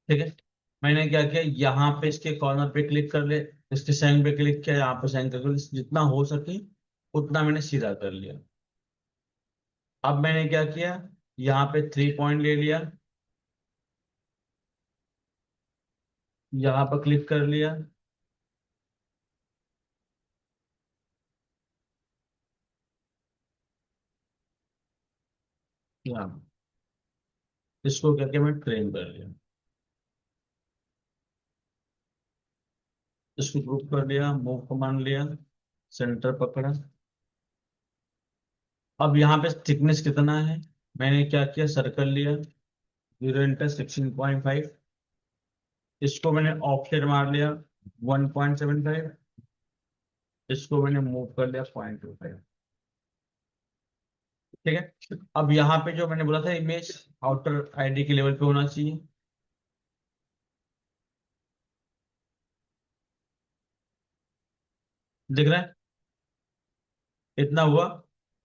ठीक है। मैंने क्या किया, यहाँ पे इसके कॉर्नर पे क्लिक कर ले, इसके सेंटर पे क्लिक किया, यहाँ पे सेंटर कर जितना हो सके उतना मैंने सीधा कर लिया। अब मैंने क्या किया, यहाँ पे 3 पॉइंट ले लिया, यहाँ पर क्लिक कर लिया। यहाँ इसको क्या किया, मैं ट्रेन कर लिया, इसको ग्रुप कर लिया, मूव कमांड लिया, सेंटर पकड़ा। अब यहाँ पे थिकनेस कितना है, मैंने क्या किया, सर्कल लिया, 0 × 16.5। इसको मैंने ऑफसेट मार लिया 1.75। इसको मैंने मूव कर लिया 0.25। ठीक है। अब यहाँ पे जो मैंने बोला था इमेज आउटर आईडी के लेवल पे होना चाहिए, दिख रहा है, इतना हुआ।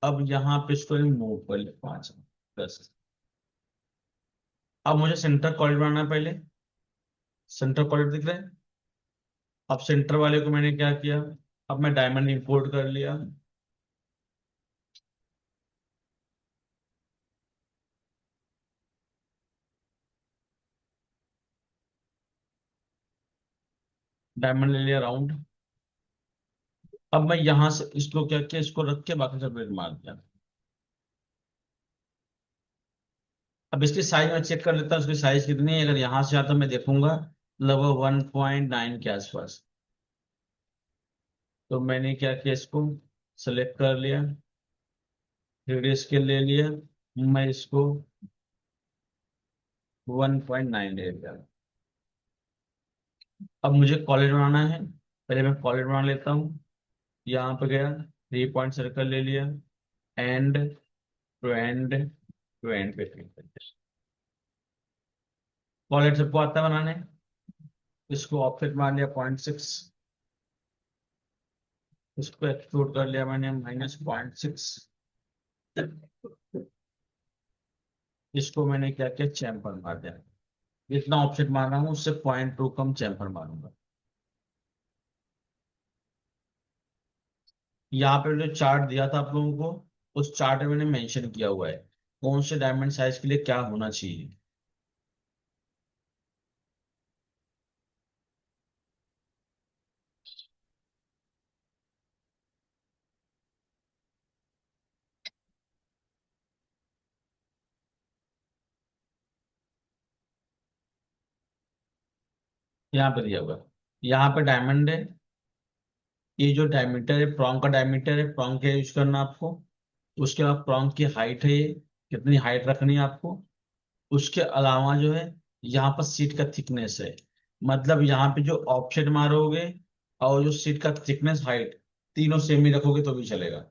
अब यहाँ पे इसको मूव कर लिया 5 10। अब मुझे सेंटर कॉर्डिनेट बनाना है पहले, सेंटर कॉर्डिनेट दिख रहा है। अब सेंटर वाले को मैंने क्या किया, अब मैं डायमंड इंपोर्ट कर लिया। डायमंड ले लिया राउंड। अब मैं यहाँ से इसको क्या किया, इसको रख के बाकी सब मार दिया। अब इसकी साइज में चेक कर लेता हूँ, इसकी साइज कितनी है। अगर यहाँ से आता मैं देखूंगा लगभग 1.9 के आसपास। तो मैंने क्या किया, इसको सेलेक्ट कर लिया, 3D स्केल ले लिया, मैं इसको 1.9 ले लिया। अब मुझे कॉलेज बनाना है, पहले मैं कॉलेज बना लेता हूँ। यहाँ पे गया, 3 पॉइंट सर्कल ले लिया, end to end to end पे क्लिक कर दिया। कॉलेज सबको आता है बनाने। इसको ऑफसेट मार लिया 0.6। इसको एक्सट्रूड कर लिया मैंने -0.6। इसको मैंने क्या किया, चैम्फर मार दिया। जितना ऑफसेट मार रहा हूँ उससे 0.2 कम चैम्फर मारूंगा। यहाँ पे जो चार्ट दिया था आप लोगों को, उस चार्ट में मैंने मेंशन किया हुआ है कौन से डायमंड साइज के लिए क्या होना चाहिए। यहाँ पे दिया हुआ है। यहाँ पे डायमंड है, ये जो डायमीटर है प्रॉन्ग का डायमीटर है, प्रॉन्ग का यूज करना आपको। उसके बाद प्रॉन्ग की हाइट है, ये कितनी हाइट रखनी है आपको। उसके अलावा जो है यहाँ पर सीट का थिकनेस है, मतलब यहाँ पे जो ऑफसेट मारोगे और जो सीट का थिकनेस हाइट तीनों सेम ही रखोगे तो भी चलेगा।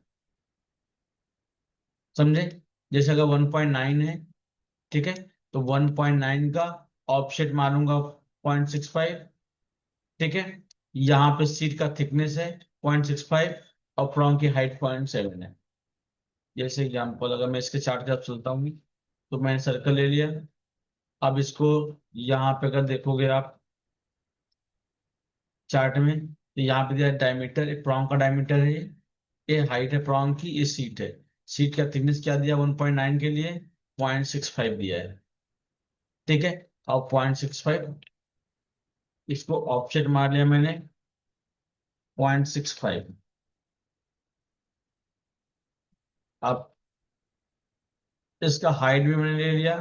समझे, जैसे अगर 1.9 है, ठीक है, तो 1.9 का ऑफसेट मारूंगा 0.65। ठीक है, यहाँ पे सीट का थिकनेस है 0.65 और प्रॉन्ग की हाइट 0.7 है। जैसे एग्जाम्पल अगर मैं इसके चार्ट के साथ चलता हूँ, तो मैंने सर्कल ले लिया। अब इसको यहाँ पे अगर देखोगे आप चार्ट में, तो यहाँ पे दिया डायमीटर, ये प्रॉन्ग का डायमीटर है, ये हाइट है प्रॉन्ग की, ये सीट है। सीट का थिकनेस क्या दिया 1.9 के लिए, 0.65 दिया है। ठीक है, और 0.65, इसको ऑफसेट मार लिया मैंने 0.65। अब इसका हाइट भी मैंने ले लिया।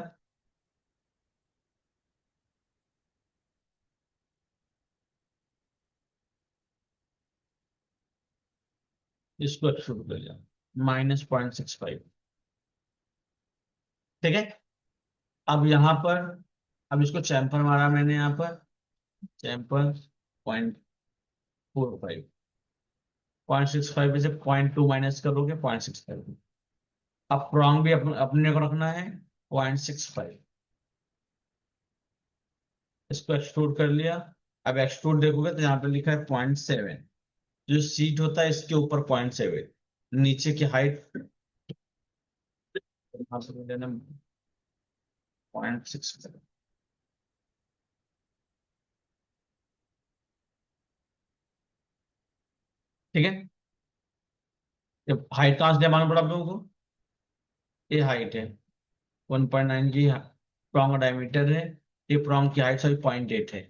इसको एक्सट्रूड कर लिया -0.65। ठीक है। अब यहाँ पर, अब इसको चैम्फर मारा मैंने यहाँ पर, चैम्फर 0.45। 0.65 में से 0.2 माइनस करोगे 0.65। अब प्रॉन्ग भी अपने को रखना है 0.65। इसको एक्सट्रूड कर लिया। अब एक्सट्रूड देखोगे तो यहाँ पे लिखा है 0.7। जो सीट होता है इसके ऊपर 0.7, नीचे की हाइट यहाँ पे लेना 0.6। ठीक है। ये हाइट कहाँ से दिया मालूम पड़ा आप लोगों को? ये हाइट है 1.9 की, प्रॉन्ग डायमीटर है, ये प्रॉन्ग की हाइट सभी 0.8 है।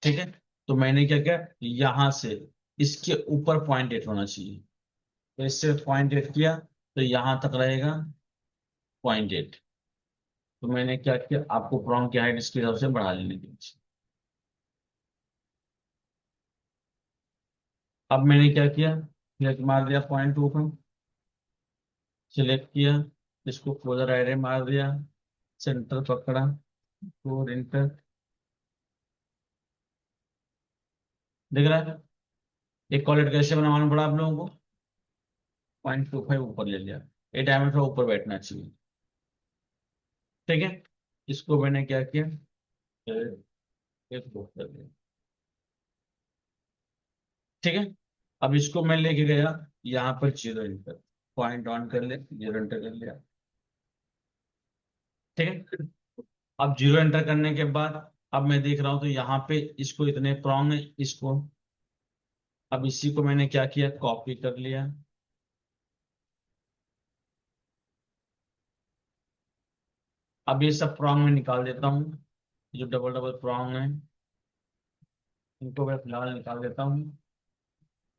ठीक है। तो मैंने क्या किया, यहां से इसके ऊपर 0.8 होना चाहिए, तो इससे 0.8 किया, तो यहां तक रहेगा 0.8। तो मैंने क्या किया, आपको प्रॉन्ग की हाइट इसके हिसाब से बढ़ा लेने की। अब मैंने क्या किया, सिलेक्ट मार दिया पॉइंट 2 को, सिलेक्ट किया, इसको क्लोजर एरे मार दिया, सेंटर पकड़ा, और इंटर। दिख रहा है? एक कॉलेट कैसे बनाना पड़ा आप लोगों को? 0.25 ऊपर ले लिया, ये डायमीटर ऊपर बैठना चाहिए। ठीक है। इसको मैंने क्या किया, एक बुक कर दिया। ठीक है। अब इसको मैं लेके गया यहाँ पर 0 इंटर, पॉइंट ऑन कर ले, 0 इंटर कर लिया। ठीक है। अब 0 इंटर करने के बाद अब मैं देख रहा हूँ, तो यहाँ पे इसको इतने प्रॉन्ग है इसको, अब इसी को मैंने क्या किया, कॉपी कर लिया। अब ये सब प्रॉन्ग में निकाल देता हूँ, जो डबल डबल प्रॉन्ग है इनको मैं फिलहाल निकाल देता हूँ।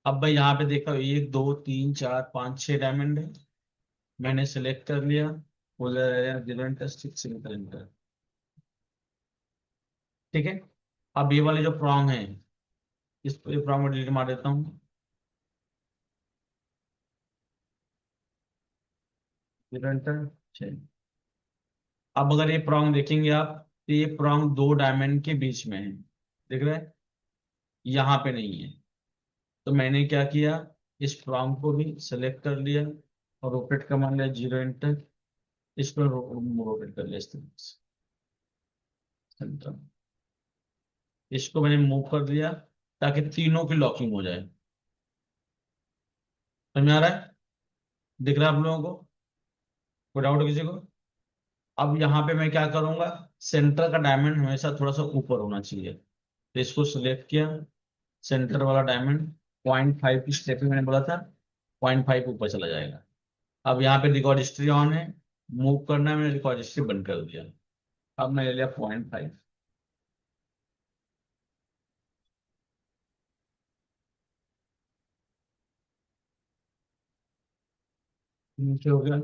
अब मैं यहाँ पे देखता हूँ 1 2 3 4 5 6 डायमंड है, मैंने सेलेक्ट कर लिया, उधर 0 इंटर 6 इंटर। ठीक है। अब ये वाले जो प्रॉन्ग है, इस प्रॉन्ग में डिलीट मार देता हूँ, 0 इंटर 6। अब अगर ये प्रॉन्ग देखेंगे आप, तो ये प्रॉन्ग 2 डायमंड के बीच में है, देख रहे हैं, यहाँ पे नहीं है। तो मैंने क्या किया, इस प्रॉन्ग को भी सेलेक्ट कर लिया और रोटेट का मान लिया 0 इंटर, इसको रोटेट कर लिया इस तरीके से सेंटर। इसको मैंने मूव कर दिया ताकि तीनों की लॉकिंग हो जाए। समझ में आ रहा है? दिख रहा है आप लोगों को? कोई डाउट किसी को? अब यहाँ पे मैं क्या करूंगा, सेंटर का डायमंड हमेशा थोड़ा सा ऊपर होना चाहिए, तो इसको सिलेक्ट किया, सेंटर वाला डायमंड 0.5 की स्टेप में मैंने बोला था, 0.5 ऊपर चला जाएगा। अब यहाँ पे रिकॉर्ड हिस्ट्री ऑन है, मूव करना है, मैंने रिकॉर्ड हिस्ट्री बंद कर दिया। अब मैं ले लिया 0.5, नीचे हो गया,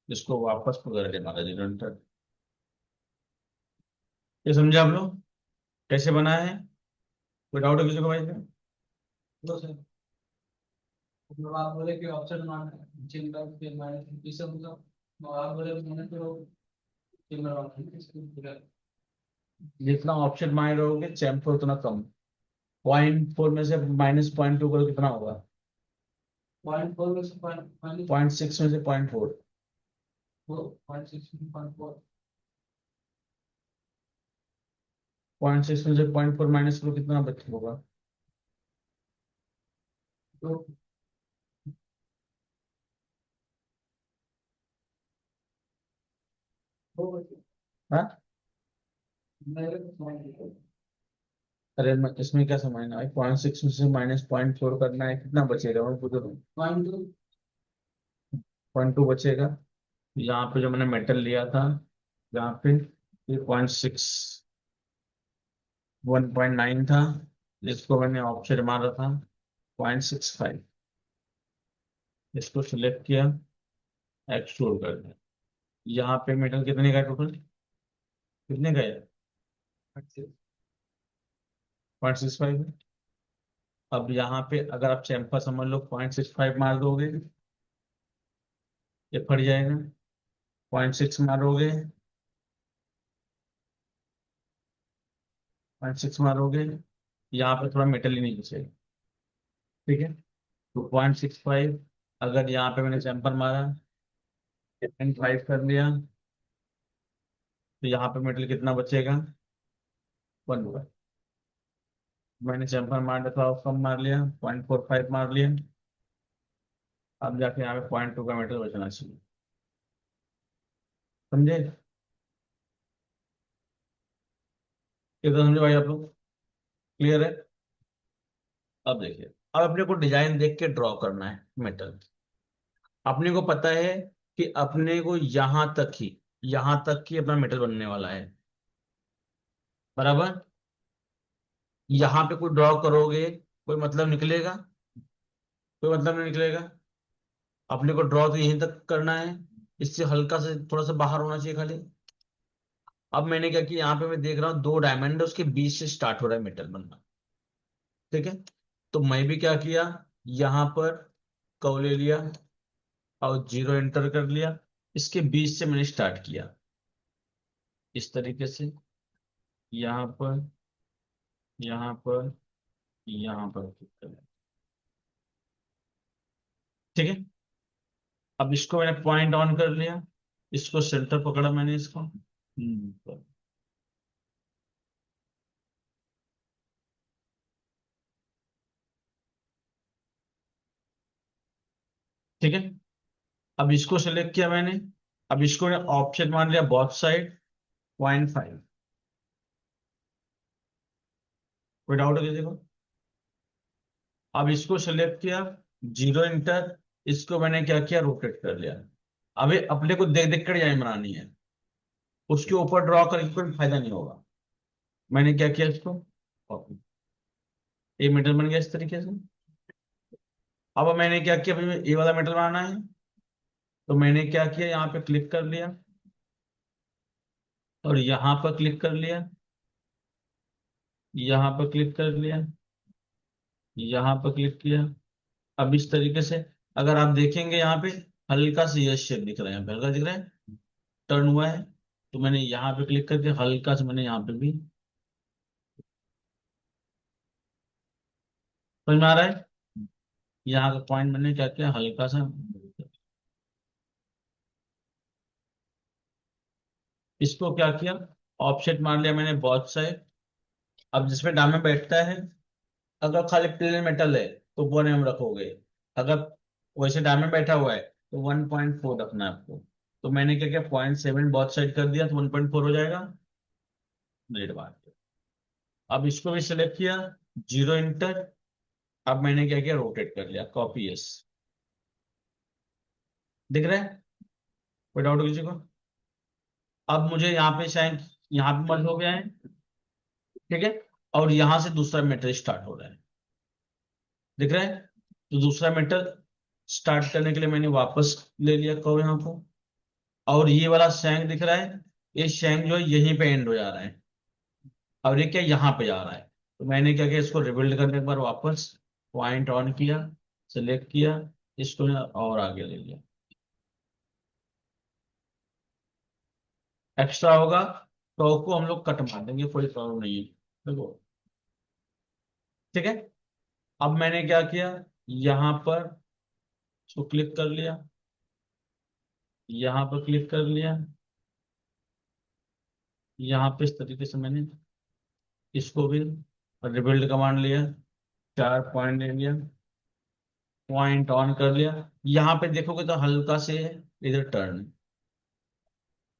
इसको वापस पकड़ के मारा 0 इंटर। ये समझे आप लोग कैसे बना है? कोई डाउट है किसी को भाई इसमें? तो सर मतलब आप बोले कि ऑप्शन मारना चिल्ड्रन फिर माइनस ये सब मतलब आप बोले मैंने तो चिल्ड्रन मारना इसको पूरा जितना ऑप्शन मार रहोगे चैम्पर उतना कम। 0.4 में से -0.2 करो कितना होगा? 0.4 में से माइनस 0.6 में से 0.4, 0.6 0.4 0.6 में से 0.4 माइनस करो कितना बच होगा? तो वो बचे हाँ? मेरे को समझ नहीं आया। अरे इसमें क्या समझना है, 0.6 में से -0.4 करना है, कितना बचेगा मैं पूछ रहा हूँ। 0.2 0.2 बचेगा। यहाँ पे जो मैंने मेटल लिया था, यहाँ पे ये 0.6, 1.9 था, जिसको मैंने ऑप्शन मारा था 0.65, इसको सिलेक्ट किया, एक्सट्रूड कर दिया। यहाँ पे मेटल कितने का टोटल, कितने का है? 0.65। अब यहाँ पे अगर आप चैम्पर समझ लो 0.65 मार दोगे, ये फट जाएगा। 0.6 मारोगे, 0.6 मारोगे, यहाँ पे थोड़ा मेटल ही नहीं बचेगा। ठीक है। तो 0.65, अगर यहाँ पे मैंने चैम्पर मारा, 0.5 कर लिया, तो यहाँ पे मेटल कितना बचेगा? 1। मैंने चैम्पर मार था कम मार लिया, 0.45 मार लिया। अब जाके यहाँ पे 0.2 का मेटल बचना चाहिए। समझे? कितना समझे भाई आप लोग? क्लियर है? अब देखिए, अब अपने को डिजाइन देख के ड्रॉ करना है मेटल। अपने को पता है कि अपने को यहां तक ही अपना मेटल बनने वाला है, बराबर। यहाँ पे कोई ड्रॉ करोगे, कोई मतलब निकलेगा? कोई मतलब नहीं निकलेगा। अपने को ड्रॉ तो यहीं तक करना है, इससे हल्का से थोड़ा सा बाहर होना चाहिए खाली। अब मैंने क्या किया, यहाँ पे मैं देख रहा हूँ दो डायमंड है, उसके बीच से स्टार्ट हो रहा है मेटल बनना। ठीक है, तो मैं भी क्या किया, यहाँ पर कर्व ले लिया और जीरो एंटर कर लिया, इसके बीच से मैंने स्टार्ट किया इस तरीके से, यहाँ पर, यहाँ पर, यहाँ पर। ठीक है, अब इसको मैंने पॉइंट ऑन कर लिया, इसको सेंटर पकड़ा मैंने इसको। ठीक है, अब इसको सेलेक्ट किया मैंने, अब इसको ऑप्शन मान लिया बॉथ साइड 0.5। कोई डाउट है किसी को? अब इसको सेलेक्ट किया, जीरो इंटर, इसको मैंने क्या किया, रोटेट कर लिया। अभी अपने को देख देख कर डिजाइन बनानी है, उसके ऊपर ड्रॉ करके कोई फायदा नहीं होगा। मैंने क्या किया, इसको कॉपी, ये मेटल बन गया इस तरीके से। अब मैंने क्या किया, अभी ये वाला मेटल बनाना है, तो मैंने क्या किया, यहाँ पे क्लिक कर लिया और यहाँ पर क्लिक कर लिया, यहाँ पर क्लिक कर लिया, यहाँ पर क्लिक किया। अब इस तरीके से अगर आप देखेंगे यहाँ पे हल्का सा यस शेप दिख रहा है, यहाँ पे हल्का दिख रहा है, टर्न हुआ है। तो मैंने यहाँ पे क्लिक करके हल्का से मैंने यहाँ पे भी, समझ में आ रहा है? यहाँ का पॉइंट मैंने क्या किया, हल्का सा, इसको क्या किया, ऑफसेट मार लिया मैंने बहुत साइड। अब जिसमें डायमंड बैठता है, अगर खाली प्लेन मेटल है तो 1 mm रखोगे, अगर वैसे डायमंड बैठा हुआ है तो 1.4 रखना है आपको। तो मैंने क्या किया, 0.7 बहुत साइड कर दिया तो 1.4 हो जाएगा। ग्रेट बात। अब इसको भी सिलेक्ट किया, जीरो इंटर। अब मैंने क्या किया, रोटेट कर लिया, कॉपी यस। दिख रहा है? कोई डाउट किसी को? अब मुझे यहाँ पे शायद, यहाँ पे मर्ज हो गया है, ठीक है, और यहाँ से दूसरा मेटर स्टार्ट हो रहा है, दिख रहा है? तो दूसरा मेटर स्टार्ट करने के लिए मैंने वापस ले लिया कहो यहाँ को, और ये वाला शैंक दिख रहा है, ये शैंक जो है यहीं पे एंड हो जा रहा है, और ये क्या यहाँ पे जा रहा है। तो मैंने क्या किया, इसको रिबिल्ड करने के बाद वापस पॉइंट ऑन किया, सेलेक्ट किया, इसको और आगे ले लिया। एक्स्ट्रा होगा तो को हम लोग कट मार देंगे, कोई प्रॉब्लम नहीं है। देखो, ठीक है, अब मैंने क्या किया, यहाँ पर इसको क्लिक कर लिया, यहाँ पर क्लिक कर लिया, यहाँ पे इस तरीके से मैंने इसको भी रिबिल्ड कमांड लिया, 4 पॉइंट ले लिया, पॉइंट ऑन कर लिया। यहाँ पे देखोगे तो हल्का से इधर टर्न,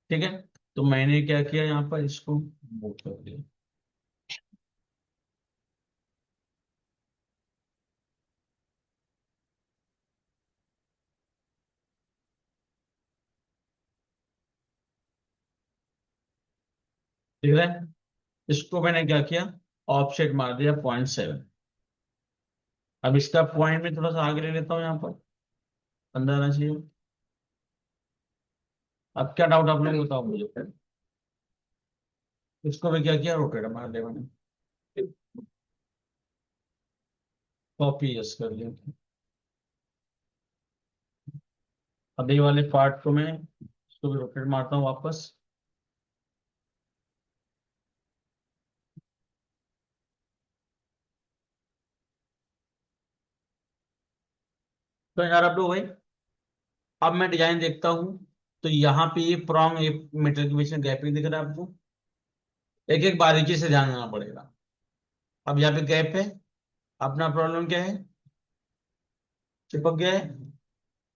ठीक है। तो मैंने क्या किया, यहाँ पर इसको मूव कर दिया। ठीक है, इसको मैंने क्या किया, ऑफसेट मार दिया 0.7। अब इसका पॉइंट में थोड़ा सा आगे ले लेता हूँ, यहाँ पर अंदर आना चाहिए। अब क्या डाउट आप लोग बताओ मुझे फिर। इसको भी क्या किया, रोटेट मार दिया मैंने, कॉपी यस कर लिया। अब ये वाले पार्ट को मैं इसको भी रोटेट मारता हूँ वापस। तो यार आप लोग भाई, अब मैं डिजाइन देखता हूँ, तो यहाँ पे ये प्रॉन्ग, ये मेटल के बीच में गैपिंग दिख रहा है आपको, एक एक बारीकी से ध्यान देना पड़ेगा। अब यहाँ पे गैप है, अपना प्रॉब्लम क्या है, चिपक गया है।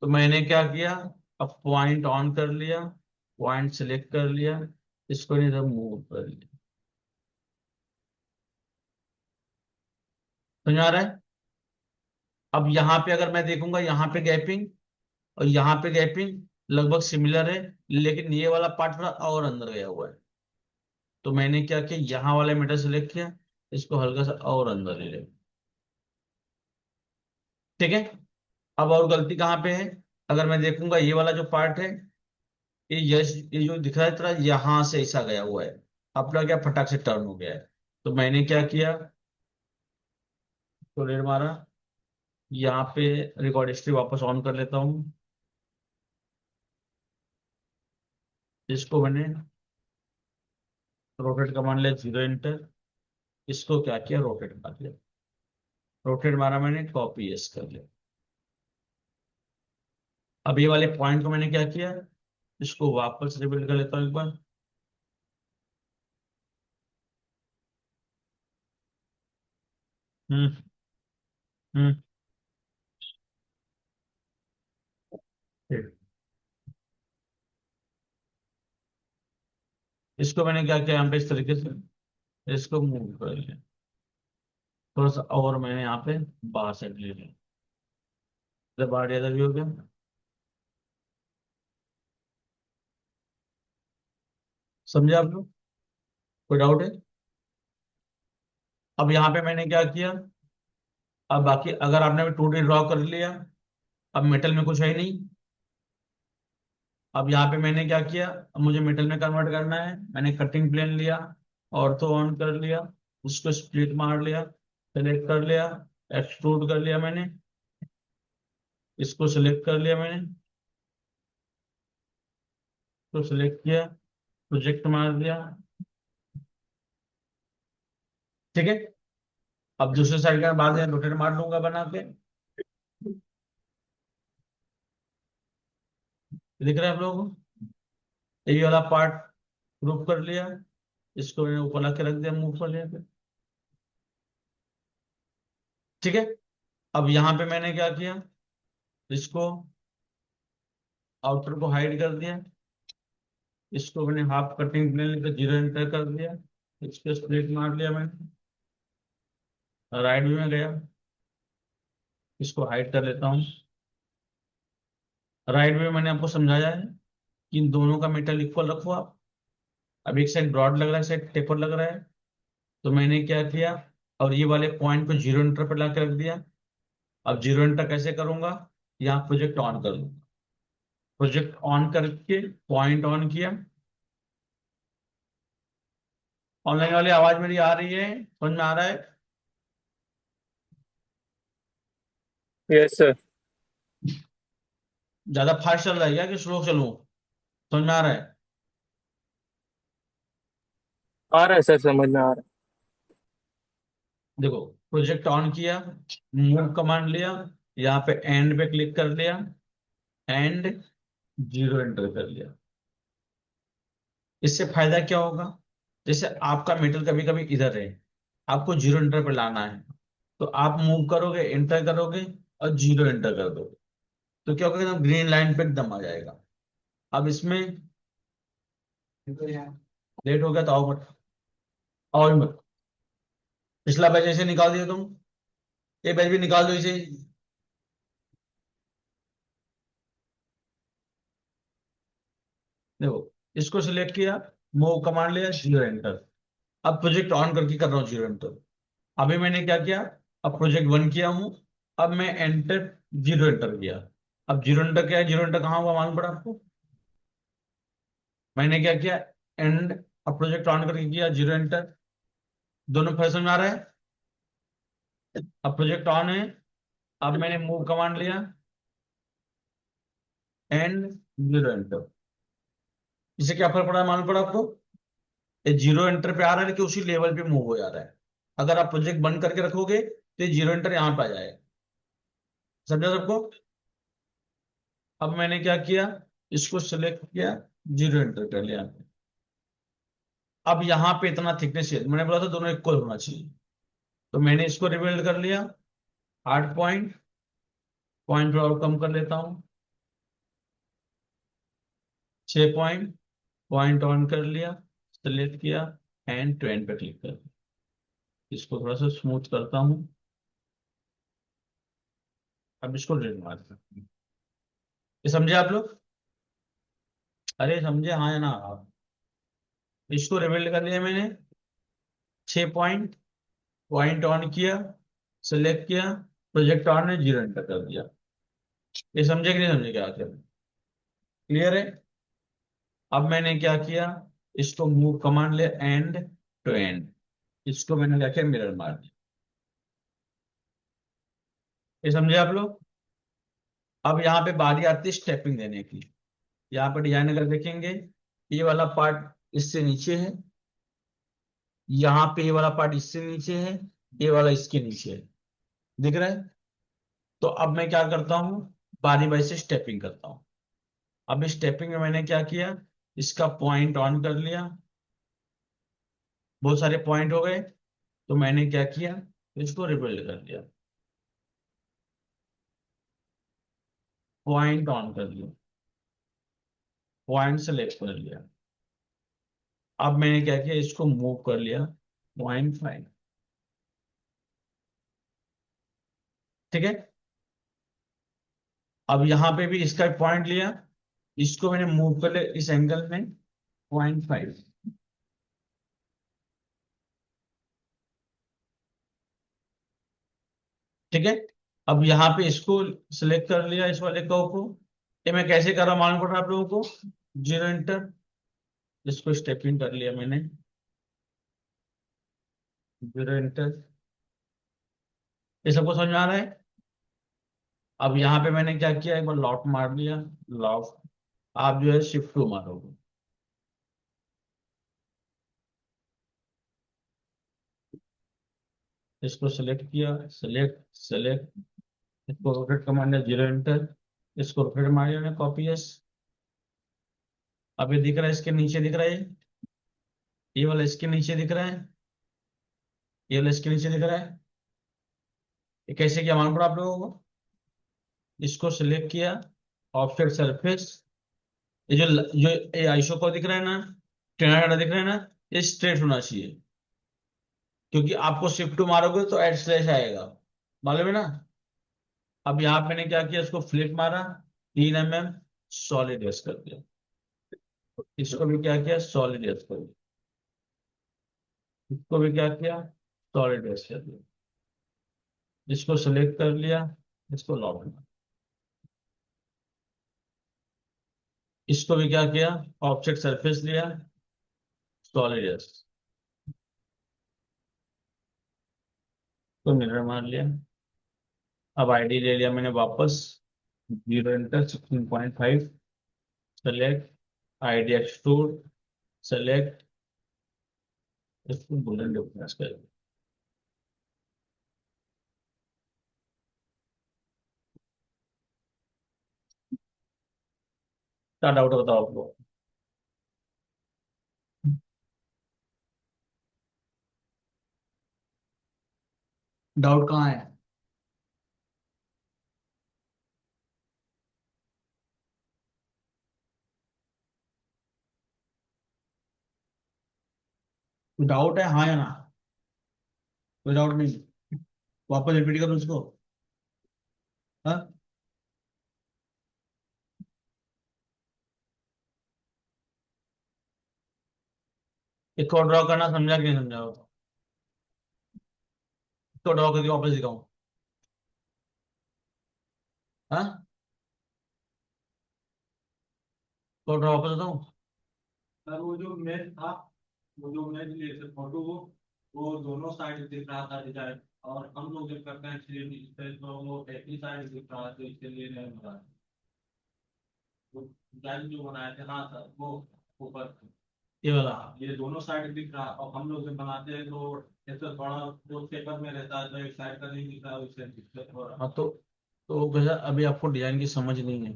तो मैंने क्या किया, अब पॉइंट ऑन कर लिया, पॉइंट सिलेक्ट कर लिया, इसको इधर मूव कर लिया। समझ आ रहा है? अब यहाँ पे अगर मैं देखूंगा, यहाँ पे गैपिंग और यहाँ पे गैपिंग लगभग सिमिलर है, लेकिन ये वाला पार्ट थोड़ा और अंदर गया हुआ है। तो मैंने क्या किया, यहाँ वाले मेटल सेलेक्ट किया, इसको हल्का सा और अंदर ले लिया। ठीक है। अब और गलती कहाँ पे है, अगर मैं देखूंगा ये वाला जो पार्ट है, ये जो दिख रहा है तरह यहाँ से ऐसा गया हुआ है, अपना क्या फटाक से टर्न हो गया है। तो मैंने क्या किया, तो रेड मारा, यहाँ पे रिकॉर्ड हिस्ट्री वापस ऑन कर लेता हूँ। इसको मैंने रोटेट कमांड लिया, 0 एंटर, इसको क्या किया, रोटेट मार लिया। रोटेट मारा मैंने, कॉपी यस कर लिया। अब ये वाले पॉइंट को मैंने क्या किया, इसको वापस रिबिल्ड कर लेता हूँ एक बार। हम्म। हम्म। ठीक। इसको मैंने क्या किया, यहाँ पे इस तरीके से इसको मूव कर लिया, थोड़ा सा और मैंने यहाँ पे बाहर साइड ले लिया, जब बाहर इधर भी हो गया। समझे आप लोग, कोई डाउट है? अब यहाँ पे मैंने क्या किया, अब बाकी अगर आपने 2D ड्रॉ कर लिया, अब मेटल में कुछ है ही नहीं। अब यहाँ पे मैंने क्या किया, अब मुझे मेटल में कन्वर्ट करना है, मैंने कटिंग प्लेन लिया, ऑर्थो ऑन कर लिया, उसको स्प्लिट मार लिया, सेलेक्ट कर लिया, एक्सट्रूड कर लिया मैंने, इसको सिलेक्ट कर लिया मैंने, तो सिलेक्ट किया, प्रोजेक्ट मार दिया। ठीक है। अब दूसरे साइड का बाद में रोटेट मार लूंगा बना के। दिख रहा है आप लोगों को, ये वाला पार्ट ग्रुप कर लिया, इसको मैंने ऊपर ला के रख दिया, मूव कर लिया फिर। ठीक है। अब यहाँ पे मैंने क्या किया, इसको आउटर को हाइड कर दिया, इसको मैंने हाफ कटिंग प्लेन लेकर 0 एंटर कर दिया, इसको स्प्लिट मार लिया मैंने, राइट व्यू में गया, इसको हाइड कर लेता हूँ। राइट व्यू में मैंने आपको समझाया है कि इन दोनों का मेटल इक्वल रखो आप। अब एक साइड ब्रॉड लग रहा है, एक साइड टेपर लग रहा है, तो मैंने क्या किया, और ये वाले पॉइंट को 0 एंटर पर ला के रख दिया। अब 0 एंटर कैसे करूंगा, यहाँ प्रोजेक्ट ऑन कर लूंगा, प्रोजेक्ट ऑन करके पॉइंट ऑन किया। ऑनलाइन वाली आवाज मेरी आ रही है, समझ में आ रहा है? Yes sir. ज्यादा फास्ट चल रहा है क्या कि स्लो चलूं, समझ में आ रहा है? आ रहा है सर, समझ में आ रहा देखो, प्रोजेक्ट ऑन किया, मूव कमांड लिया, यहाँ पे एंड पे क्लिक कर लिया, एंड 0 एंटर कर लिया। इससे फायदा क्या होगा, जैसे आपका मेटल कभी कभी इधर है, आपको 0 एंटर पे लाना है, तो आप मूव करोगे, एंटर करोगे और 0 एंटर कर दोगे, तो क्या होगा, एकदम ग्रीन लाइन पे एकदम आ जाएगा। अब इसमें लेट हो गया तो आओ मत, आओ ही मत। पिछला बैच ऐसे निकाल दिया तुम, ये बैच भी निकाल दो इसे। देखो, इसको सिलेक्ट किया, मूव कमांड लिया, 0 एंटर। अब प्रोजेक्ट ऑन करके कर रहा हूँ 0 एंटर। अभी मैंने क्या किया, अब प्रोजेक्ट 1 किया हूँ, अब मैं एंटर 0 एंटर किया। अब 0 एंटर क्या है, 0 एंटर कहाँ हुआ मालूम पड़ा आपको? मैंने क्या किया, एंड, अब प्रोजेक्ट ऑन करके किया 0 एंटर। दोनों फैशन में आ रहा है। अब प्रोजेक्ट ऑन है, अब मैंने मूव कमांड लिया, एंड 0 एंटर। इससे क्या फर्क पड़ा मालूम पड़ा आपको? ये 0 एंटर पे आ रहा है, लेकिन उसी लेवल पे मूव हो जा रहा है। अगर आप प्रोजेक्ट बंद करके रखोगे तो ये 0 एंटर यहाँ पे आ जाएगा। समझा सबको? अब मैंने क्या किया, इसको सिलेक्ट किया, 0 एंटर कर लिया। अब यहाँ पे इतना थिकनेस है, मैंने बोला था दोनों इक्वल होना चाहिए, तो मैंने इसको रिबिल्ड कर लिया। 8 पॉइंट, पॉइंट और कम कर लेता हूँ, 6 पॉइंट, पॉइंट ऑन कर लिया, सिलेक्ट किया, एंड 20 पे क्लिक कर, इसको थोड़ा सा स्मूथ करता हूँ। 6 पॉइंट, पॉइंट ऑन कर लिया, सिलेक्ट किया, एंड 20 पे क्लिक कर, इसको थोड़ा सा स्मूथ करता हूँ। 6 पॉइंट, पॉइंट ऑन कर लिया, सिलेक्ट किया, एंड 20 पे क्लिक कर, इसको थोड़ा सा स्मूथ करता हूँ। अब इसको डिलीट मार दो। ये समझे आप लोग? अरे समझे हाँ या ना आप? इसको रिबिल्ड कर लिया मैंने, 6 पॉइंट, पॉइंट ऑन किया, सिलेक्ट किया, प्रोजेक्ट ऑन ने 0 एंटर कर दिया। ये समझे कि नहीं समझे क्या आखिर? क्लियर है? अब मैंने क्या किया, इसको मूव कमांड ले एंड टू एंड, इसको मैंने क्या किया, मिरर मार दिया। ये समझे आप लोग? अब यहाँ पे बारी आती है स्टेपिंग देने की। यहाँ पर डिजाइन अगर देखेंगे, ये वाला पार्ट इससे नीचे है, यहाँ पे ये वाला पार्ट इससे नीचे है, ये वाला इसके नीचे है, दिख रहा है? तो अब मैं क्या करता हूँ, बारी बारी से स्टेपिंग करता हूँ। अब इस स्टेपिंग में मैंने क्या किया, इसका पॉइंट ऑन कर लिया, बहुत सारे पॉइंट हो गए, तो मैंने क्या किया, इसको रिबिल्ड कर दिया, पॉइंट ऑन कर लिया, पॉइंट सेलेक्ट कर लिया। अब मैंने क्या किया, इसको मूव कर लिया 0.5। ठीक है? अब यहां पे भी इसका पॉइंट लिया, इसको मैंने मूव कर लिया इस एंगल में 0.5। ठीक है? अब यहाँ पे इसको सिलेक्ट कर लिया, इस वाले कर्व को। ये मैं कैसे कर रहा हूं मालूम पड़ रहा है आप लोगों को? 0 एंटर, इसको स्टेपिंग कर लिया मैंने, 0 एंटर। ये सबको समझ में आ रहा है? अब यहाँ पे मैंने क्या किया, एक बार लॉक मार लिया, लॉक। आप जो है शिफ्ट 2 मारोगे, इसको सिलेक्ट किया, सिलेक्ट सेलेक्ट, इसको रोटेट कमांड है 0 एंटर, इसको रोटेट मारिए, कॉपी एस। अब ये दिख रहा है, इसके नीचे दिख रहा है, ये वाला इसके नीचे दिख रहा है, ये वाला इसके नीचे दिख रहा है। ये कैसे किया मालूम पड़ा आप लोगों को? इसको सिलेक्ट किया, ऑफसेट सरफेस, ये जो ये आइसो को दिख रहा है ना, टेढ़ा टेढ़ा दिख रहा है ना, ये स्ट्रेट होना चाहिए, क्योंकि आपको शिफ्ट मारोगे तो एड स्लैश आएगा, मालूम है ना? अब यहाँ पे मैंने क्या किया, इसको फ्लिप मारा, 3 mm सॉलिड यस कर दिया, इसको भी क्या किया, सॉलिड यस कर दिया, इसको भी क्या किया, सॉलिड यस कर दिया, इसको सिलेक्ट कर लिया, इसको लॉक मारा, इसको भी क्या किया, ऑब्जेक्ट सरफेस लिया, सॉलिड यस, तो मिरर मार लिया। अब आईडी ले लिया मैंने वापस, 0 enter, 16.5, select, ID extrude, select, इसको गोल्डन डिफरेंस कर दिया। क्या डाउट बताओ आपको? डाउट कहाँ है? कोई डाउट है हाँ या ना? कोई डाउट नहीं? वापस रिपीट करो उसको। हाँ, एक और ड्रॉ करना समझा कि नहीं समझा? इसको ड्रॉ करके वापस दिखाऊं? हाँ, तो ड्रॉ वापस बताऊं? सर वो जो मैच था, वो जो मैच लिए थे फोटो, वो दोनों साइड दिख रहा था डिजाइन, और हम लोग जब करते हैं 3D पे तो वो एक ही साइड दिख रहा है, तो इसके लिए नहीं हो रहा है। वो डिजाइन जो बनाए थे हाँ सर, वो ऊपर, ये वाला? हाँ ये दोनों साइड दिख रहा है, और हम लोग जब बनाते हैं तो ऐसे थोड़ा जो पेपर में रहता है तो एक साइड का नहीं दिख रहा है, उससे दिक्कत हो रहा हाँ तो भैया अभी आपको डिजाइन की समझ नहीं है।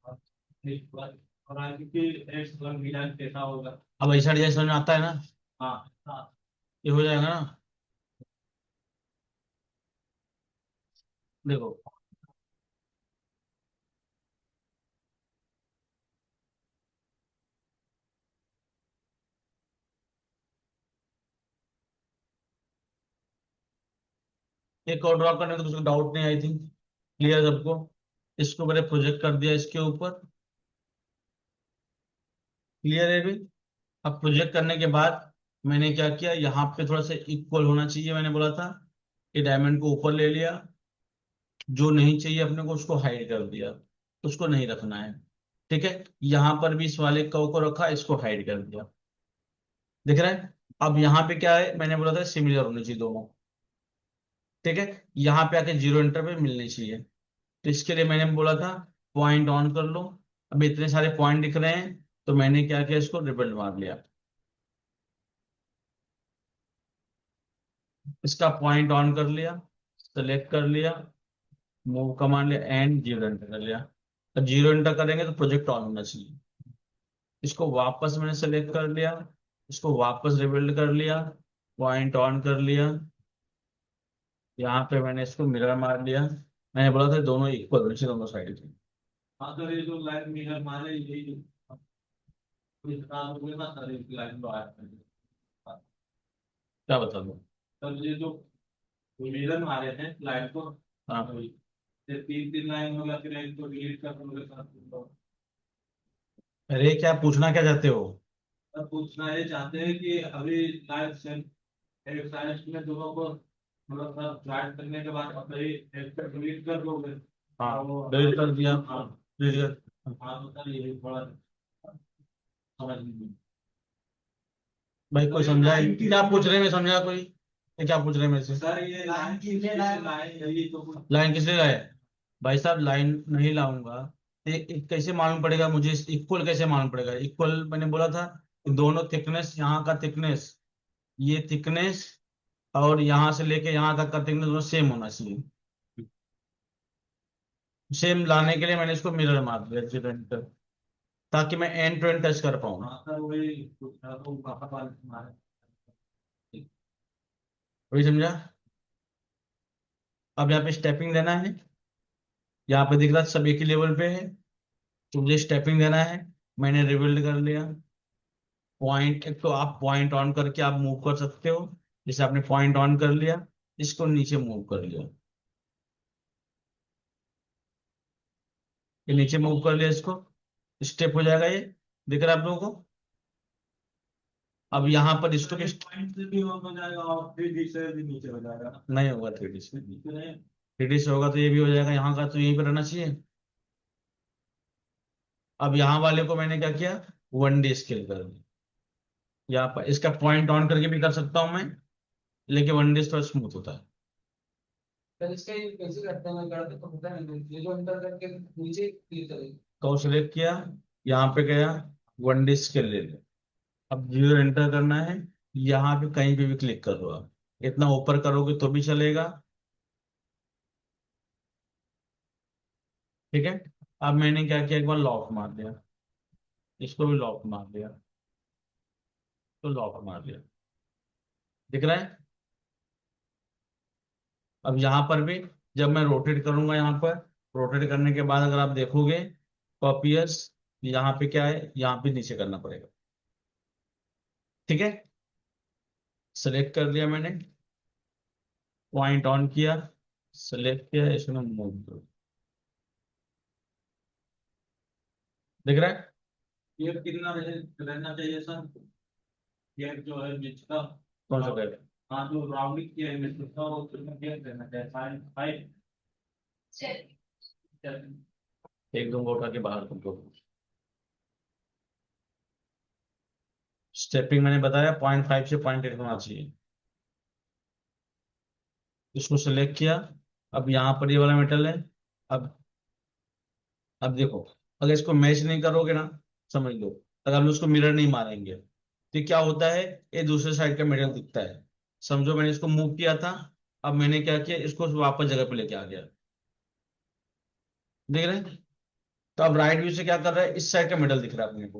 है। ठीक बात। और आगे की एक डिजाइन कैसा होगा? अब ऐसा डिजाइन समझ में आता है ना? हाँ हाँ। ये हो जाएगा ना? देखो, एक और ड्रॉ करने में तो कुछ डाउट नहीं आई थिंक। क्लियर सबको? इसको मैंने प्रोजेक्ट कर दिया इसके ऊपर। क्लियर है भी? अब प्रोजेक्ट करने के बाद मैंने क्या किया, यहाँ पे थोड़ा सा इक्वल होना चाहिए, मैंने बोला था कि डायमंड को ऊपर ले लिया, जो नहीं चाहिए अपने को उसको हाइड कर दिया, उसको नहीं रखना है। ठीक है, यहाँ पर भी इस वाले कव को रखा, इसको हाइड कर दिया। दिख रहा है? अब यहाँ पे क्या है, मैंने बोला था सिमिलर होनी चाहिए दोनों। ठीक है, यहाँ पे आके जीरो इंटर पे मिलनी चाहिए। तो इसके लिए मैंने बोला था पॉइंट ऑन कर लो। अब इतने सारे पॉइंट दिख रहे हैं, तो मैंने क्या किया, इसको रिबल्ट मार लिया। इसका पॉइंट ऑन कर लिया, सेलेक्ट कर लिया, मूव कमांड लिया एंड जीरो एंटर कर लिया। अब जीरो एंटर करेंगे तो प्रोजेक्ट ऑन होना चाहिए। इसको वापस मैंने सेलेक्ट कर लिया, इसको वापस रिबिल्ड कर लिया, पॉइंट ऑन कर लिया, यहाँ पे मैंने इसको मिरर मार लिया। मैंने बोला था दोनों इक्वल होने चाहिए, दोनों साइड से। हाँ सर, ये जो लाइन मिरर मारे यही इस काम हो गया ना सर, एक लाइन तो आया क्या बता दो? सर। ये जो मिरर मारे हैं लाइन को, हाँ, ये तीन तीन लाइन हो गया, फिर एक तो डिलीट कर दूंगा सर। अरे क्या पूछना क्या चाहते हो? सर पूछना ये चाहते हैं कि अभी लाइन से एक साइड में दोनों को मतलब सर ज्वाइन करने के बाद अब एक पे डिलीट कर दोगे हाँ, तो डिलीट कर दिया। हाँ। डिलीट कर। हाँ तो सर ये थोड़ा समझ लीजिए। भाई कोई समझा है? क्या पूछ रहे हैं, मैं समझा कोई? ये क्या पूछ रहे हैं मेरे से? सर ये लाइन की लाइन यही तो कुछ। लाइन किस लिए लाए? भाई साहब लाइन नहीं लाऊंगा तो ये कैसे मालूम पड़ेगा मुझे, इक्वल कैसे मालूम पड़ेगा? इक्वल मैंने बोला था कि दोनों थिकनेस, यहाँ का थिकनेस, ये थिकनेस और यहाँ से लेके यहाँ तक का थिकनेस दोनों सेम होना चाहिए। सेम लाने के लिए मैंने इसको मिरर मार दिया एक्सीडेंट, ताकि मैं एंड टू एंड टच कर पाऊँ। हाँ सर वही कुछ तो वहाँ पर हमारे। वही समझा? अब यहाँ पे स्टेपिंग देना है, यहाँ पे दिख रहा है सब एक ही लेवल पे है, तो मुझे स्टेपिंग देना है। मैंने रिबिल्ड कर लिया। पॉइंट, एक तो आप पॉइंट ऑन करके आप मूव कर सकते हो, जैसे आपने पॉइंट ऑन कर लिया, इसको नीचे मूव कर लिया, ये नीचे मूव कर लिया, इसको स्टेप हो जाएगा ये। दिख रहा है आप लोगों को? अब यहाँ पर इसको भी पॉइंट से भी हो जाएगा और फिर डी से भी नीचे हो जाएगा। नहीं होगा, 3D से। नीचे नहीं। 3D से होगा तो ये भी हो जाएगा, यहाँ का तो यहीं पर रहना चाहिए। अब यहाँ वाले को मैंने क्या किया, 1D स्केल कर दिया। यहाँ पर इसका पॉइंट ऑन करके भी कर सकता हूँ मैं, लेकिन 1D थोड़ा स्मूथ होता है। सर इसका ये कैसे करते हैं, मैं करते तो होता नहीं, ये जो अंदर करके नीचे क्लिक करें। तो सिलेक्ट किया, यहाँ पे गया, 1D स्केल ले लिया। अब जीरो एंटर करना है, यहाँ पे कहीं पे भी क्लिक कर दो आप, इतना ऊपर करोगे तो भी चलेगा। ठीक है, अब मैंने क्या किया, एक बार लॉक मार दिया, इसको भी लॉक मार दिया, तो लॉक मार दिया। दिख रहा है? अब यहाँ पर भी जब मैं रोटेट करूंगा, यहाँ पर रोटेट करने के बाद अगर आप देखोगे तो अपीयर्स, यहाँ पे क्या है, यहाँ पे नीचे करना पड़ेगा। ठीक है, सेलेक्ट कर लिया मैंने, पॉइंट ऑन किया, सेलेक्ट किया, इसमें मूव करो। दिख रहा है? ये कितना रहना चाहिए सर, ये जो है बीच का। कौन सा करेगा? हाँ जो राउंडिंग किया है बीच का वो कितना क्या रहना चाहिए, फाइव फाइव। एक दो वोट आके बाहर तुमको। स्टेपिंग मैंने बताया 0.5 से 0.8 होना चाहिए। इसको सेलेक्ट किया, अब यहाँ पर ये वाला मेटल है। अब अब देखो, अगर इसको मैच नहीं करोगे ना, समझ लो, अगर हम उसको मिरर नहीं मारेंगे तो क्या होता है, ये दूसरे साइड का मेटल दिखता है। समझो मैंने इसको मूव किया था, अब मैंने क्या किया, इसको वापस जगह पे लेके आ गया। देख रहे हैं? तो अब राइट व्यू से क्या कर रहा है, इस साइड का मेटल दिख रहा है अपने को,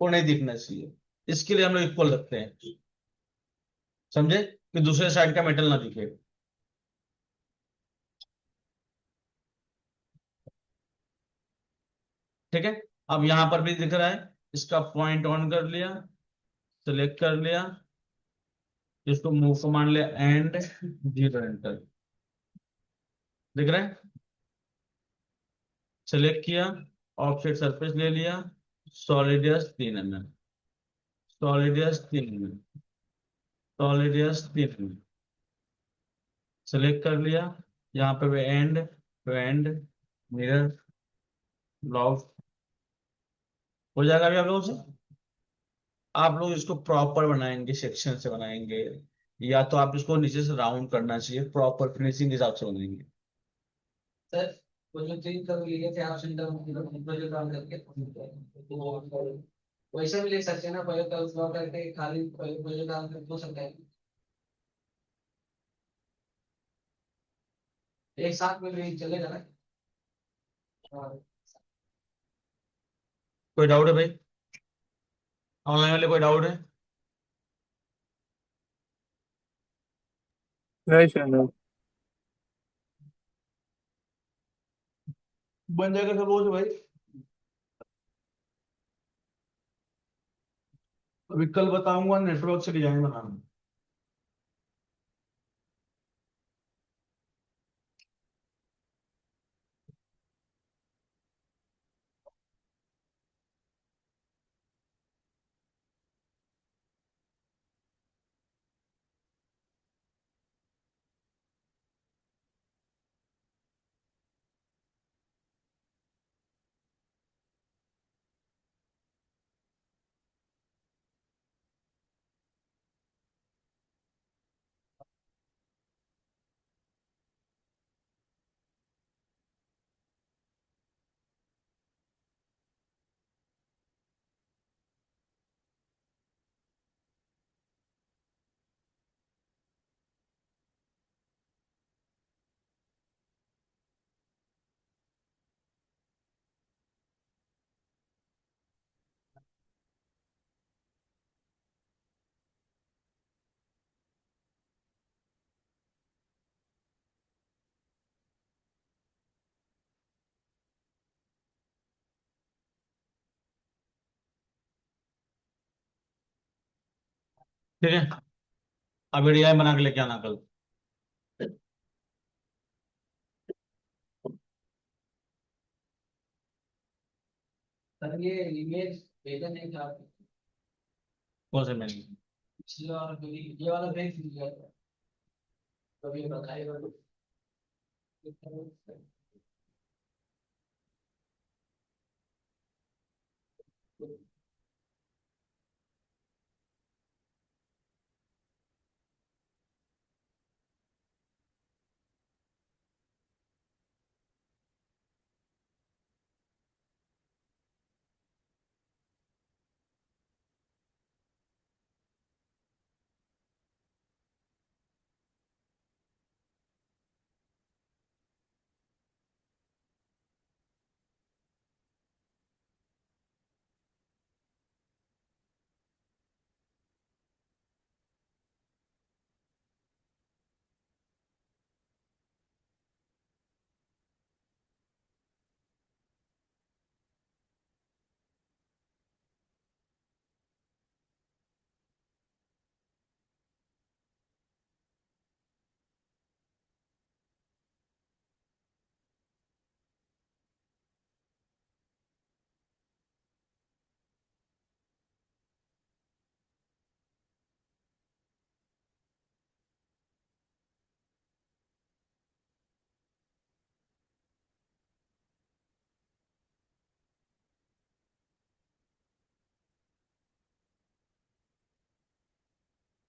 वो नहीं दिखना चाहिए। इसके लिए हम लोग इक्वल रखते हैं, समझे, कि दूसरे साइड का मेटल ना दिखे। ठीक है, अब यहां पर भी दिख रहा है, इसका पॉइंट ऑन कर लिया, सेलेक्ट कर लिया, इसको मूव कमांड लिया एंड जीरो एंटर। दिख रहा है? सेलेक्ट किया, ऑफसेट सरफेस ले लिया, सॉलिडियस 3 mm, सॉलिडियस 3 mm, सॉलिडियस 3 mm सेलेक्ट कर लिया। यहाँ पे वे एंड मिरर ब्लॉक हो जाएगा अभी आप लोगों से। आप लोग इसको प्रॉपर बनाएंगे, सेक्शन से बनाएंगे, या तो आप इसको नीचे से राउंड करना चाहिए, प्रॉपर फिनिशिंग के हिसाब से बनाएंगे। सर वो जो चीज कर लिए थे आप सेंटर में जो काम करके तो वैसे भी ले सकते हैं ना, पहले तो उसका करके खाली पहले काम कर हो सकता है एक साथ में भी चलेगा ना। हाँ। कोई डाउट है भाई? ऑनलाइन वाले कोई डाउट है? नहीं सर नहीं। बन जाएगा सब लोगों से भाई। अभी कल बताऊंगा नेटवर्क से डिजाइन बनाना। ठीक है, अभी डिजाइन बना के लेके आना कल। सर ये इमेज भेजा नहीं था आपको। कौन से मैंने? पिछले वाला ये वाला भेज दीजिए कभी बताइएगा तो।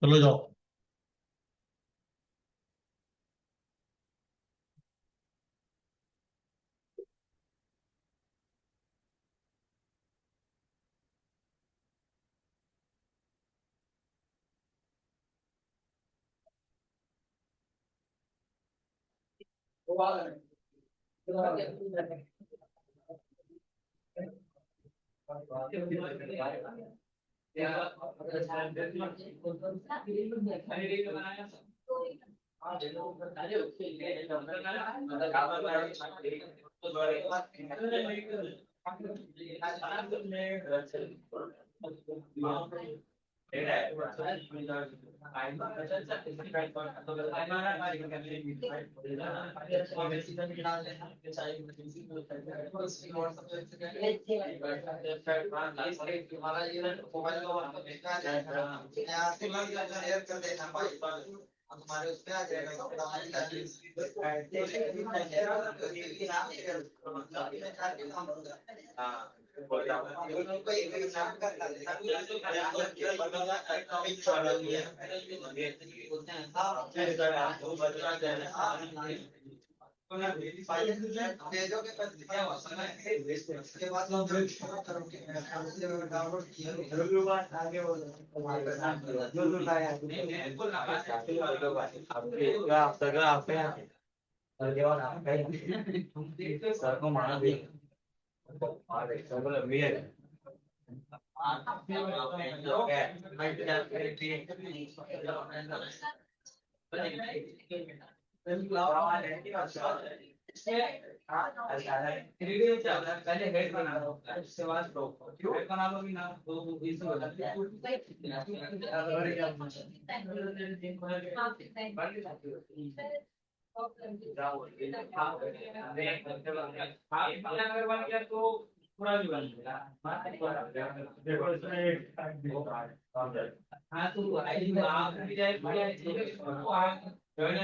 चलो जाओ। वो वाला है। हमारे उस पे आ जाएगा उसके बाद डाउनलोड पहले हेड बना लो उसके बाद हेड बना लो भी ना तो इजी हो जाता है अगर बन गया तो पूरा भी बन गया हाँ तो आप भी जाए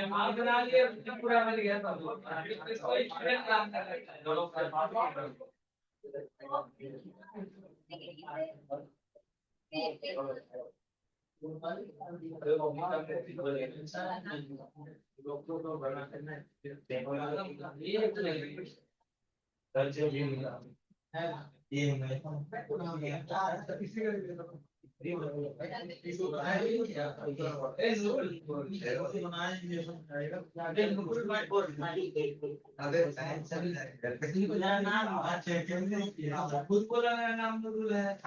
आप बना लिए पूरा बन गया इसको स्टूडेंट काम कर खुद बोला मेरा नाम नूरुल है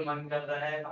मन कर रहा है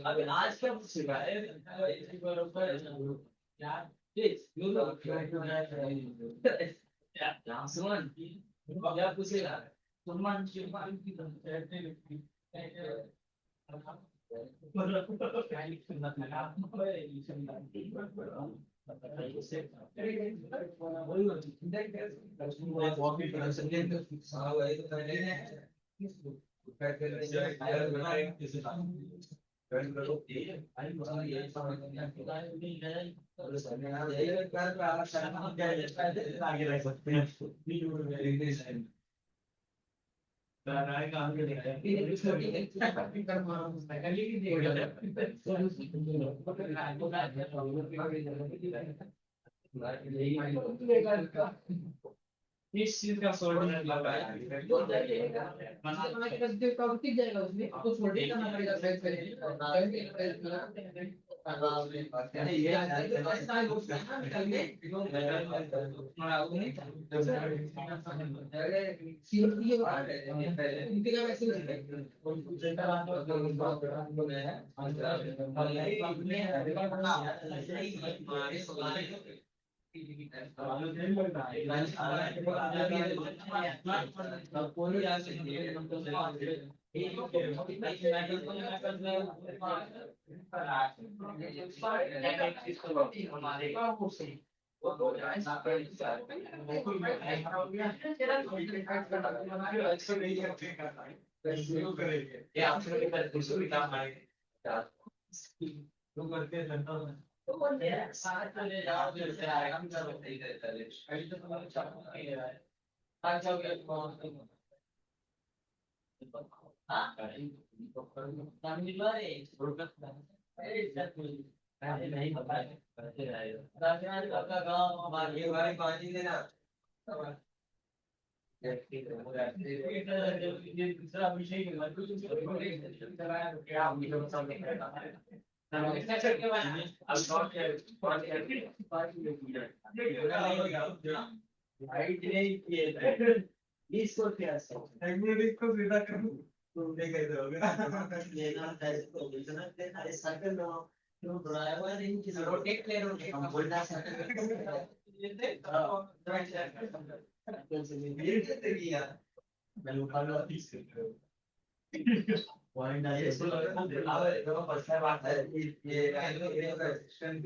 अभी आज क्या पूछेगा सुमन क्या पूछेगा सुमन आगे रह सकते हैं इस चीज का सॉल्यूशन लगा है जो जाएगा बना के रख दे कब टिक जाएगा उसमें आपको फोल्डिंग करना पड़ेगा फ्रेश करेंगे अरे ये ऐसा है लोग ना निकल के अरे सीओटी के बाद उनके का वैसे ये आपसे दूसरी काम आएगा तो करते हैं तो साथ में ले जाओ फिर से आएगा हम सब नहीं रहता है अभी तो तुम्हारा चाकू नहीं है आज जाओ ये कौन हां नाम दिलवा रे अरे नहीं पता है करते रहेगा राजस्थान का गांव हमारे वाली पानी देना दूसरा विषय क्या इसको क्या को सीधा करूं तुम नहीं कहते होगे लेना अरे सर्कल लो तो ड्राइवर इन की रोटेट ले रोटेट हम बोलना सर्कल मैं उठा लो पॉइंट है इसको लगता है आवे तो फर्स्ट बात है ये असिस्टेंट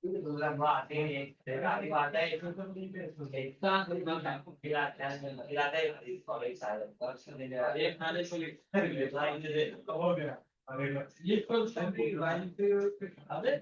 दूसरा बात है एक आधी बात है एकता खिलाता है कॉलेज सारे एक नाले को लाइन दे हो गया ये तो सभी लाइन पे अबे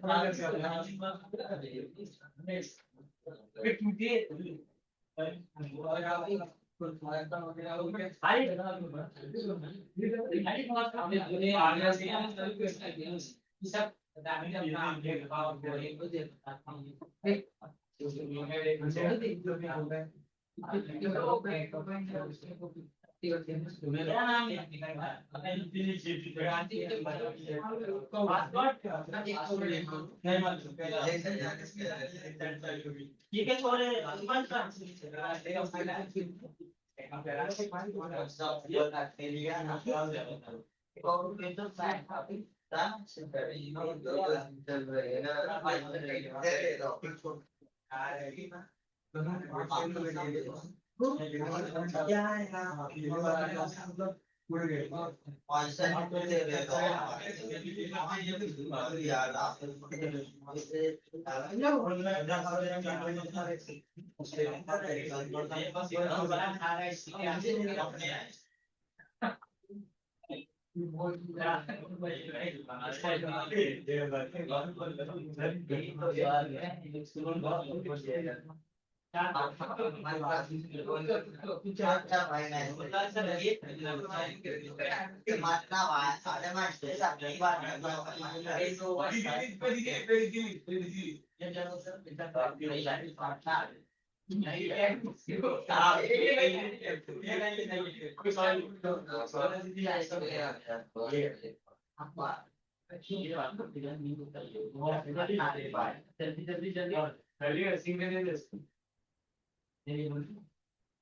ठीक है छोरे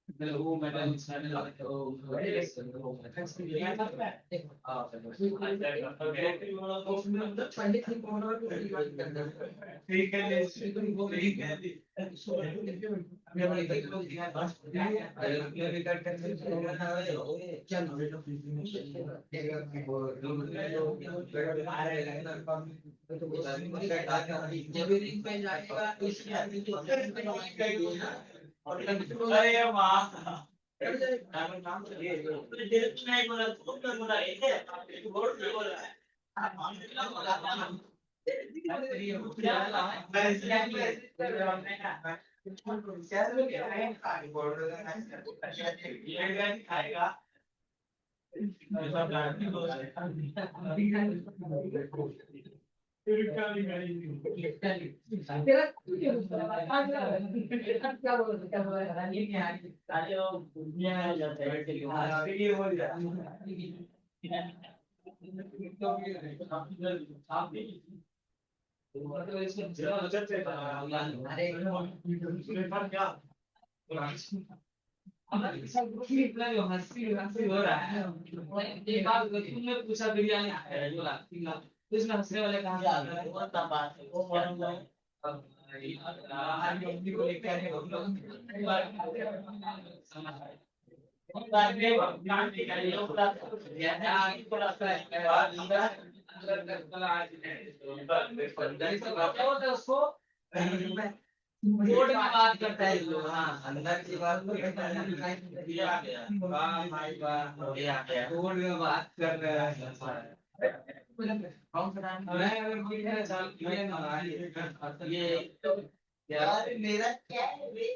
जल्दी वो मैंने इंस्टाग्राम लगा अरे वाह नाम तो ये नहीं बोला तुम तो बोला ये बोल नहीं बोला खाएगा ऐसा गाड़ी हो क्या बोल रहा है ये क्या है सारे वो दुनिया में जाते हैं ये बोल रहा मतलब इसमें अरे हंसी हंसी हो रहा है एक बार तुमने पूछा बिरयानी है बोला तो इसमें हंसने वाले कहाँ से आ गए वो तब बात है वो उसको कोर्ट में बात करता है लोग हाँ अंदर की बात कोर्ट में बात कर रहे हैं मैं अगर कोई है चाल ये ना ये यार मेरा क्या है बे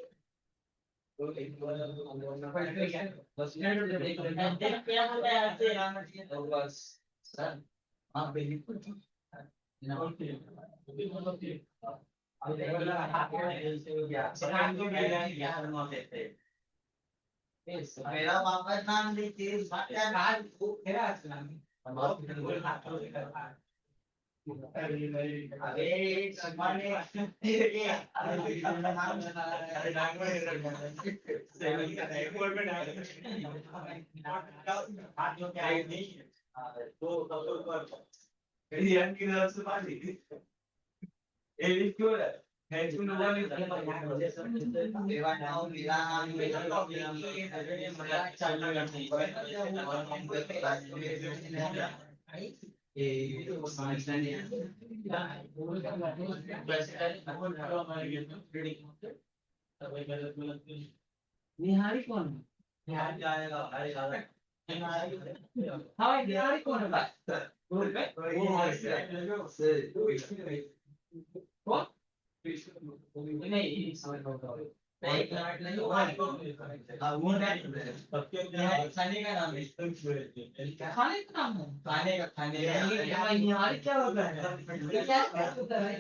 बस क्या होता है ऐसे बस सर हाँ बिल्कुल मेरा वापस नाम लीजिए अरे निहारी कौन निहारी आएगा हाँ निहारी कौन है वो नहीं खाने का नाम है खाने का नाम है खाने का निहारी क्या होता है क्या होता है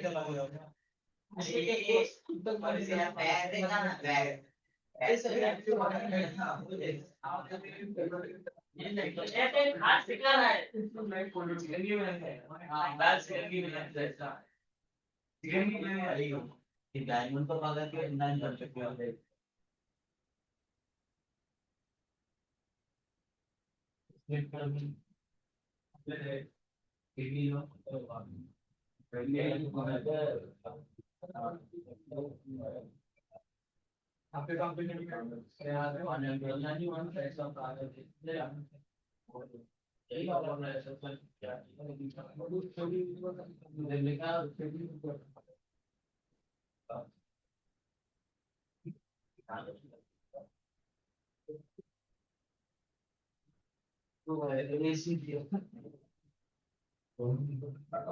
डायमंड पर पकड़ के नहीं कर सकते आपके कंपनी में